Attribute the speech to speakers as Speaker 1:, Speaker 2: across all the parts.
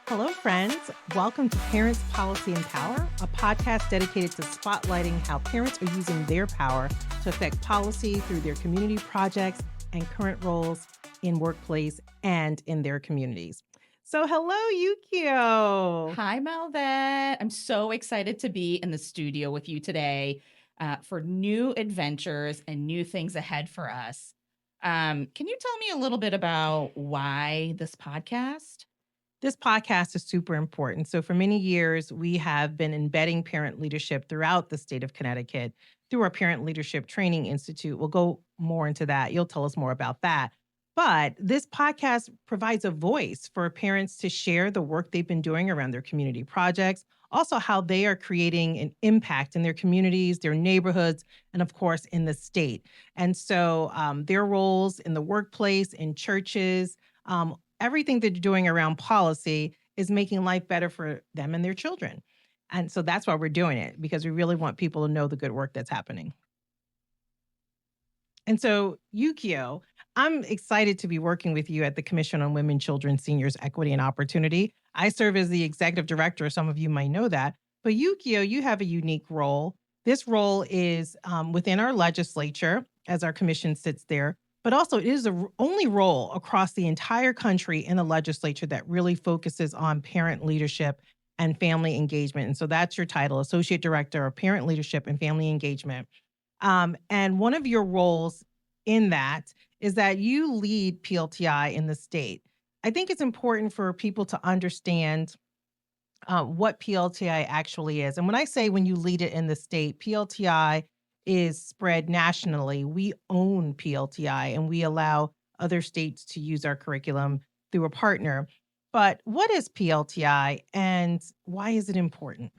Speaker 1: Hello, friends. Welcome to Parents, Policy, and Power, a podcast dedicated to spotlighting how parents are using their power to affect policy through their community projects and current roles in workplace and in their communities. So, hello, Yukiyo.
Speaker 2: Hi, Melvette. I'm so excited to be in the studio with you today for new adventures and new things ahead for us. Can you tell me a little bit about why this podcast?
Speaker 1: This podcast is super important. So, for many years, we have been embedding parent leadership throughout the state of Connecticut through our Parent Leadership Training Institute. We'll go more into that. You'll tell us more about that. But this podcast provides a voice for parents to share the work they've been doing around their community projects, also how they are creating an impact in their communities, their neighborhoods, and of course, in the state. And so, their roles in the workplace, in churches, everything that you're doing around policy is making life better for them and their children. And so that's why we're doing it, because we really want people to know the good work that's happening. And so, Yukiyo, I'm excited to be working with you at the Commission on Women, Children, Seniors, Equity, and Opportunity. I serve as the executive director. Some of you might know that. But Yukiyo, you have a unique role. This role is within our legislature as our commission sits there, but also it is the only role across the entire country in the legislature that really focuses on parent leadership and family engagement. And so that's your title, Associate Director of Parent Leadership and Family Engagement. And one of your roles in that is that you lead PLTI in the state. I think it's important for people to understand what PLTI actually is. And when I say when you lead it in the state, PLTI is spread nationally. We own PLTI and we allow other states to use our curriculum through a partner. But what is PLTI and why is it important?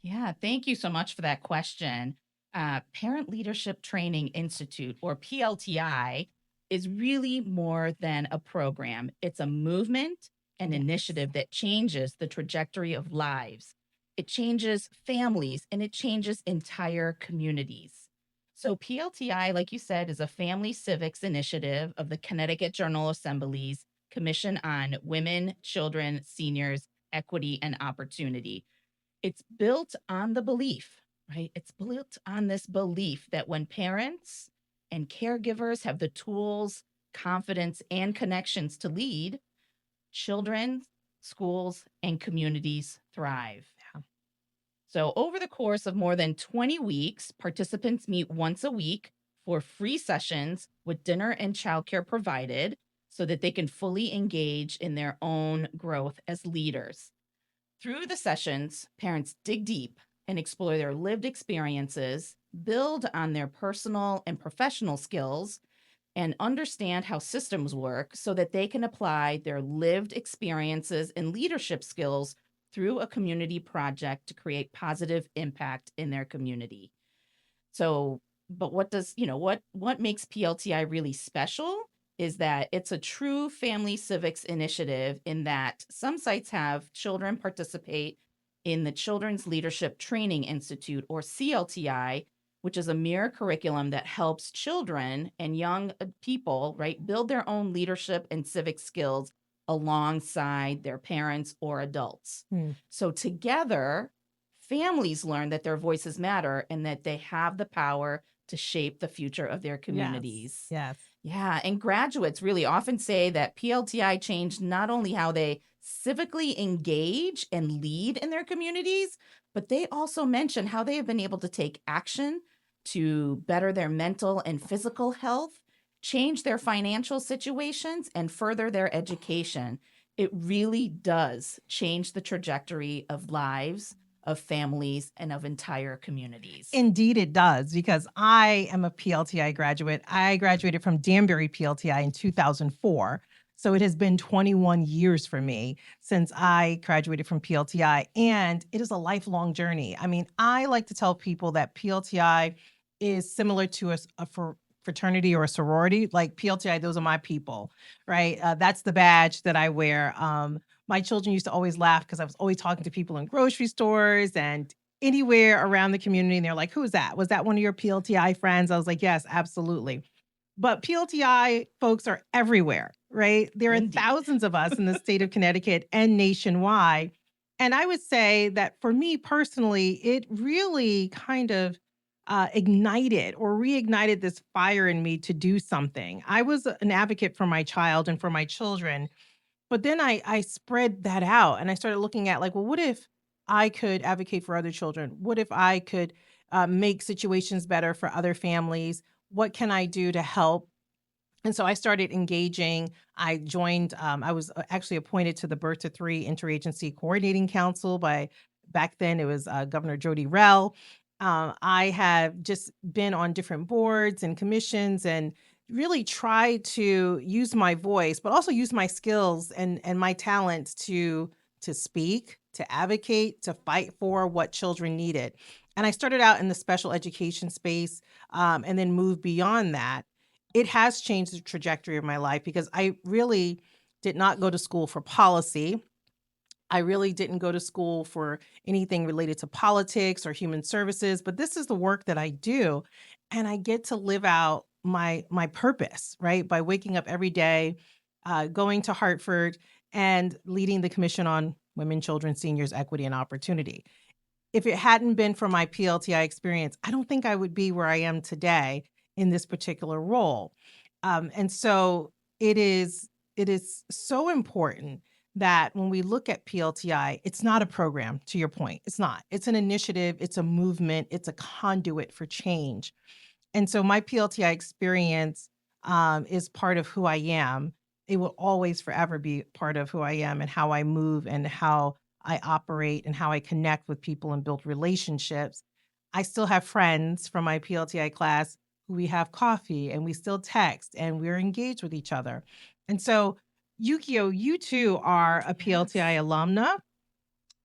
Speaker 2: Yeah, thank you so much for that question. Parent Leadership Training Institute, or PLTI, is really more than a program. It's a movement, an
Speaker 1: Yes.
Speaker 2: initiative that changes the trajectory of lives. It changes families and it changes entire communities. So, PLTI, like you said, is a family civics initiative of the Connecticut General Assembly's Commission on Women, Children, Seniors, Equity, and Opportunity. It's built on the belief, right? It's built on this belief that when parents and caregivers have the tools, confidence, and connections to lead, children, schools, and communities thrive.
Speaker 1: Yeah.
Speaker 2: So, over the course of more than 20 weeks, participants meet once a week for free sessions with dinner and childcare provided so that they can fully engage in their own growth as leaders. Through the sessions, parents dig deep and explore their lived experiences, build on their personal and professional skills, and understand how systems work so that they can apply their lived experiences and leadership skills through a community project to create positive impact in their community. So, but what makes PLTI really special is that it's a true family civics initiative in that some sites have children participate in the Children's Leadership Training Institute, or CLTI, which is a mirror curriculum that helps children and young people, right, build their own leadership and civic skills alongside their parents or adults.
Speaker 1: Hmm.
Speaker 2: So together, families learn that their voices matter and that they have the power to shape the future of their communities.
Speaker 1: Yes.
Speaker 2: Yeah, and graduates really often say that PLTI changed not only how they civically engage and lead in their communities, but they also mention how they have been able to take action to better their mental and physical health, change their financial situations, and further their education. It really does change the trajectory of lives, of families, and of entire communities.
Speaker 1: Indeed, it does, because I am a PLTI graduate. I graduated from Danbury PLTI in 2004. So it has been 21 years for me since I graduated from PLTI, and it is a lifelong journey. I mean, I like to tell people that PLTI is similar to a fraternity or a sorority. Like PLTI, those are my people, right? That's the badge that I wear. My children used to always laugh because I was always talking to people in grocery stores and anywhere around the community. And they're like, who's that? Was that one of your PLTI friends? I was like, yes, absolutely. But PLTI folks are everywhere, right? There are
Speaker 2: Indeed.
Speaker 1: thousands of us in the state of Connecticut and nationwide. And I would say that for me personally, it really kind of ignited or reignited this fire in me to do something. I was an advocate for my child and for my children, but then I spread that out and I started looking at like, well, what if I could advocate for other children? What if I could make situations better for other families? What can I do to help? And so I started engaging. I joined, I was actually appointed to the Birth to Three Interagency Coordinating Council by back then it was Governor Jody Rell. I have just been on different boards and commissions and really tried to use my voice, but also use my skills and my talents to speak, to advocate, to fight for what children needed. And I started out in the special education space and then moved beyond that. It has changed the trajectory of my life because I really did not go to school for policy. I really didn't go to school for anything related to politics or human services, but this is the work that I do, and I get to live out my purpose, right? By waking up every day, going to Hartford and leading the Commission on Women, Children, Seniors, Equity, and Opportunity. If it hadn't been for my PLTI experience, I don't think I would be where I am today in this particular role. And so it is so important that when we look at PLTI, it's not a program, to your point. It's not. It's an initiative, it's a movement, it's a conduit for change. And so my PLTI experience is part of who I am. It will always forever be part of who I am and how I move and how I operate and how I connect with people and build relationships. I still have friends from my PLTI class who we have coffee and we still text and we're engaged with each other. And so, Yukiyo, you too are a PLTI
Speaker 2: Yes.
Speaker 1: alumna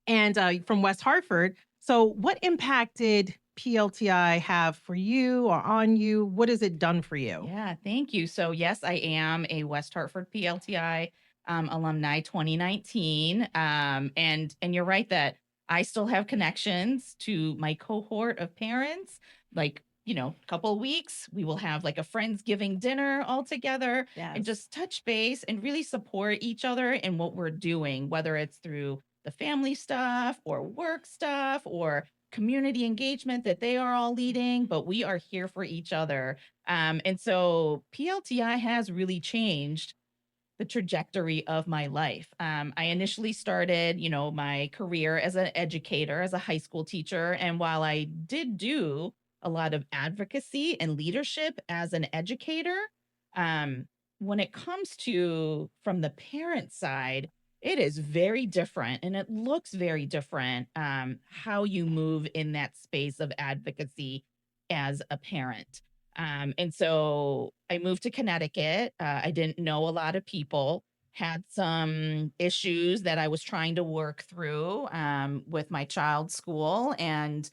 Speaker 1: and from West Hartford. So, what impact did PLTI have for you or on you? What has it done for you?
Speaker 2: Yeah, thank you. So, yes, I am a West Hartford PLTI alumni 2019. And you're right that I still have connections to my cohort of parents. Like, a couple of weeks, we will have like a Friendsgiving dinner all together and
Speaker 1: Yes.
Speaker 2: just touch base and really support each other in what we're doing, whether it's through the family stuff or work stuff or community engagement that they are all leading, but we are here for each other. And so PLTI has really changed the trajectory of my life. I initially started, my career as an educator, as a high school teacher. And while I did do a lot of advocacy and leadership as an educator, um, when it comes to from the parent side, it is very different and it looks very different how you move in that space of advocacy as a parent. And so I moved to Connecticut. I didn't know a lot of people, had some issues that I was trying to work through with my child's school. And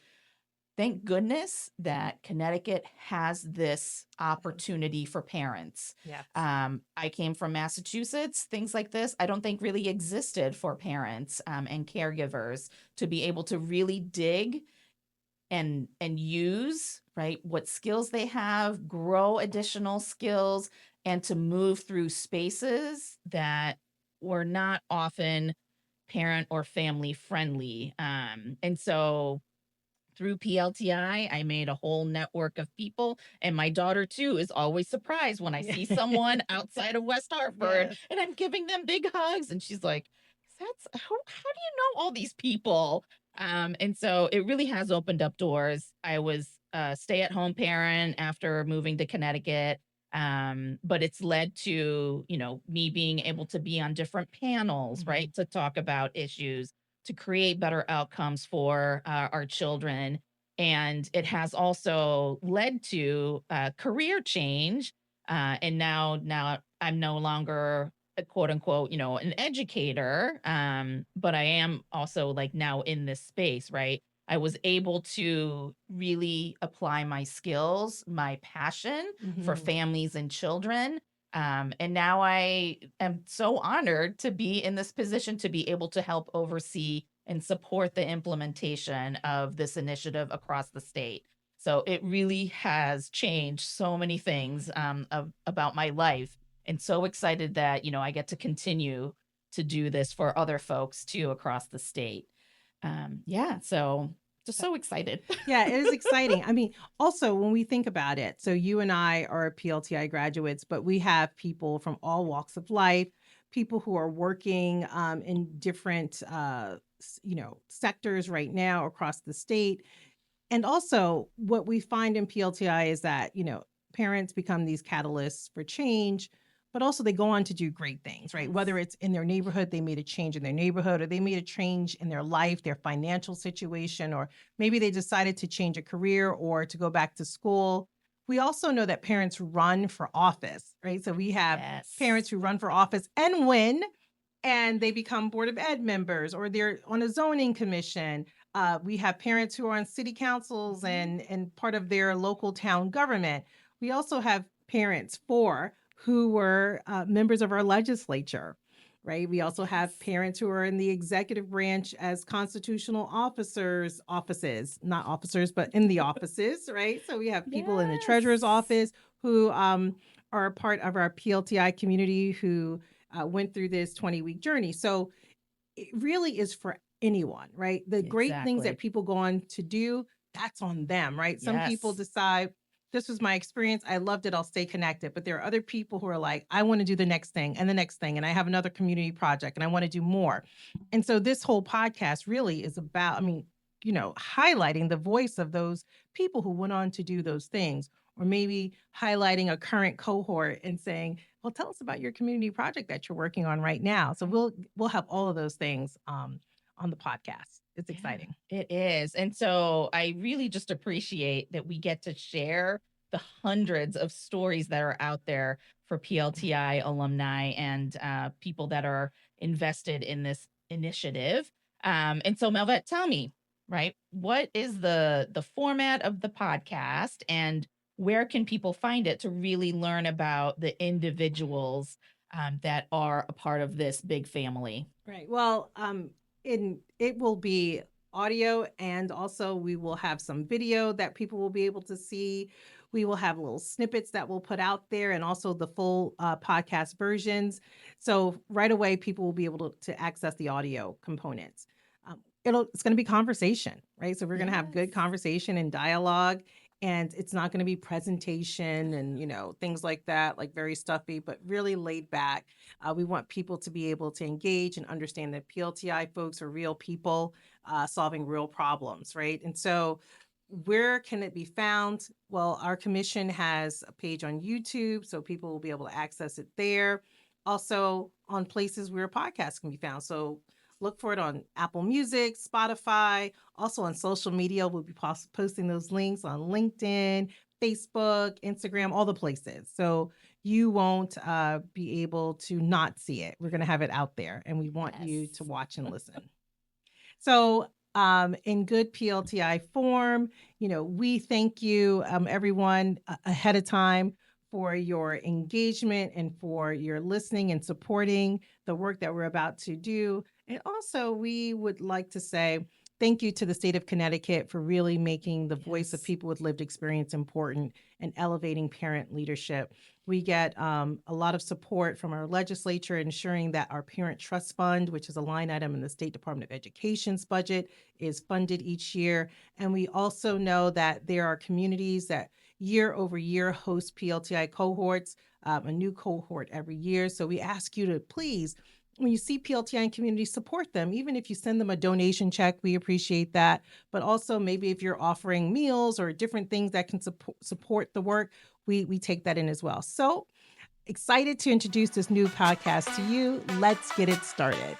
Speaker 2: thank goodness that Connecticut has this
Speaker 1: Yes.
Speaker 2: opportunity for parents.
Speaker 1: Yes.
Speaker 2: I came from Massachusetts. Things like this, I don't think really existed for parents and caregivers to be able to really dig and use right what skills they have, grow additional skills, and to move through spaces that were not often parent or family friendly. And so through PLTI, I made a whole network of people. And my daughter, too, is always surprised when I
Speaker 1: Yeah.
Speaker 2: see someone outside of West Hartford
Speaker 1: Yes.
Speaker 2: and I'm giving them big hugs. And she's like, that's how do you know all these people? And so it really has opened up doors. I was a stay at home parent after moving to Connecticut. But it's led to, me being able to be on different panels,
Speaker 1: Mhm.
Speaker 2: right, to talk about issues to create better outcomes for our children. And it has also led to career change. And now I'm no longer a quote unquote, an educator. But I am also like now in this space, right? I was able to really apply my skills, my passion for
Speaker 1: Mhm.
Speaker 2: families and children, and now I am so honored to be in this position to be able to help oversee and support the implementation of this initiative across the state. So it really has changed so many things about my life. and so excited that, I get to continue to do this for other folks too across the state. Yeah, so just so excited.
Speaker 1: Yeah, it is exciting. I mean, also when we think about it, so you and I are PLTI graduates, but we have people from all walks of life, people who are working in different, sectors right now across the state. And also, what we find in PLTI is that, parents become these catalysts for change, but also they go on to do great things, right? Whether
Speaker 2: Yes.
Speaker 1: it's in their neighborhood, they made a change in their neighborhood, or they made a change in their life, their financial situation, or maybe they decided to change a career or to go back to school. We also know that parents run for office, right? So we have
Speaker 2: Yes.
Speaker 1: parents who run for office and win, and they become board of ed members or they're on a zoning commission. We have parents who are on city councils
Speaker 2: Mhm.
Speaker 1: and part of their local town government. We also have parents who were members of our legislature, right? We also have
Speaker 2: Yes.
Speaker 1: parents who are in the executive branch as constitutional offices, not officers, but in the offices, right? So we have people in the treasurer's
Speaker 2: Yes.
Speaker 1: office who are a part of our PLTI community who went through this 20-week journey. So it really is for anyone, right? The great things that
Speaker 2: Exactly.
Speaker 1: people go on to do, that's on them, right? Some people
Speaker 2: Yes.
Speaker 1: decide, this was my experience. I loved it. I'll stay connected. But there are other people who are like, I want to do the next thing and the next thing. And I have another community project and I want to do more. And so this whole podcast really is about, highlighting the voice of those people who went on to do those things, or maybe highlighting a current cohort and saying, well, tell us about your community project that you're working on right now. So we'll have all of those things on the podcast. It's
Speaker 2: Yeah,
Speaker 1: exciting.
Speaker 2: it is. And so I really just appreciate that we get to share the hundreds of stories that are out there for PLTI alumni and people that are invested in this initiative. And so, Melvette, tell me, right, what is the format of the podcast, and where can people find it to really learn about the individuals that are a part of this big family?
Speaker 1: Right. Well, it will be audio, and also we will have some video that people will be able to see. We will have little snippets that we'll put out there, and also the full podcast versions. So right away, people will be able to access the audio components. It's going to be conversation, right? So we're going to have good
Speaker 2: Yes.
Speaker 1: conversation and dialogue. And it's not going to be presentation and things like that, like very stuffy, but really laid back. We want people to be able to engage and understand that PLTI folks are real people solving real problems, right? And so, where can it be found? Well, our commission has a page on YouTube, so people will be able to access it there. Also, on places where podcasts can be found. So, look for it on Apple Music, Spotify, also on social media. We'll be posting those links on LinkedIn, Facebook, Instagram, all the places. So you won't be able to not see it. We're going to have it out there and we want you to
Speaker 2: Yes.
Speaker 1: watch and listen. So, in good PLTI form, we thank you, everyone, ahead of time for your engagement and for your listening and supporting the work that we're about to do. And also, we would like to say thank you to the state of Connecticut for really making the voice of
Speaker 2: Yes.
Speaker 1: people with lived experience important and elevating parent leadership. We get a lot of support from our legislature, ensuring that our Parent Trust Fund, which is a line item in the State Department of Education's budget, is funded each year. And we also know that there are communities that year over year host PLTI cohorts, a new cohort every year. So we ask you to please, when you see PLTI in community, support them. Even if you send them a donation check, we appreciate that. But also, maybe if you're offering meals or different things that can support the work, we take that in as well. So excited to introduce this new podcast to you. Let's get it started.